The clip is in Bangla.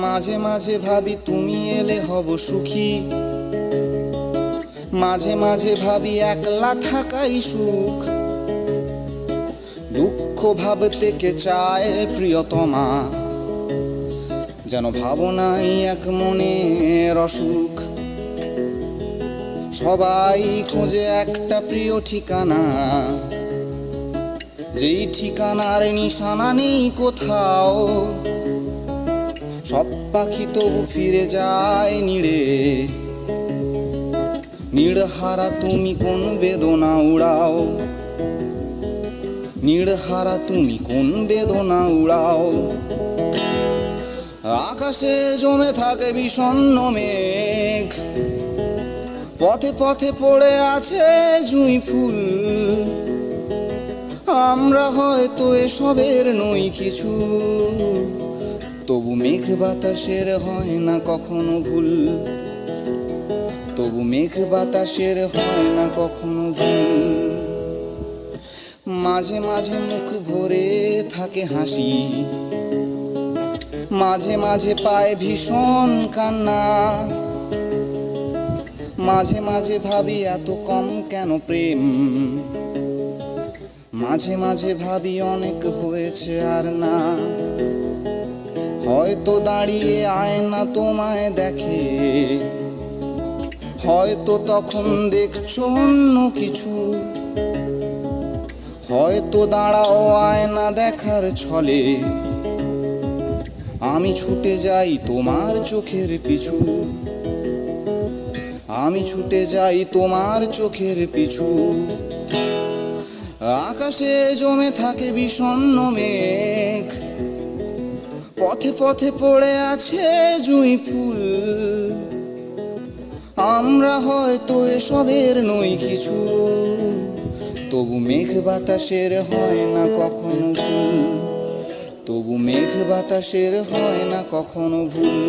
মাঝে মাঝে ভাবি তুমি এলে হব সুখী, মাঝে মাঝে ভাবি একলা থাকাই সুখ। দুঃখ ভাবতে কে চায় প্রিয়তমা, যেন ভাবনাই এক মনের অসুখ। সবাই খোঁজে একটা প্রিয় ঠিকানা, যেই ঠিকানার নিশানা নেই কোথাও। সব পাখি তবু ফিরে যায় নিড়ে, নিড়হারা তুমি কোন বেদনা উড়াও, নিড়হারা তুমি কোন বেদনা উড়াও। আকাশে জমে থাকে বিষণ্ণ মেঘ, পথে পথে পড়ে আছে জুঁই ফুল। আমরা হয়তো এসবের নই কিছু, তবু মেঘ বাতাসের হয় না কখনো ভুল, তবু মেঘ বাতাসের হয় না কখনো ভুল। মাঝে মাঝে মুখ ভরে থাকে হাসি, মাঝে মাঝে পায় ভীষণ কান্না। মাঝে মাঝে ভাবি এত কম কেন প্রেম, মাঝে মাঝে ভাবি অনেক হয়েছে আর না। হয়তো দাঁড়িয়ে আয়না তোমায় দেখে, হয়তো তখন দেখছো অন্য কিছু। হয়তো দাঁড়াও আয়না দেখার ছলে, আমি ছুটে যাই তোমার চোখের পিছু, আমি ছুটে যাই তোমার চোখের পিছু। আকাশে জমে থাকে বিষণ্ণ মেঘ, পথে পথে পড়ে আছে জুঁই ফুল। আমরা হয়তো এসবের নই কিছু, তবু মেঘ বাতাসের হয় না কখনো ভুল, তবু মেঘ বাতাসের হয় না কখনো ভুল।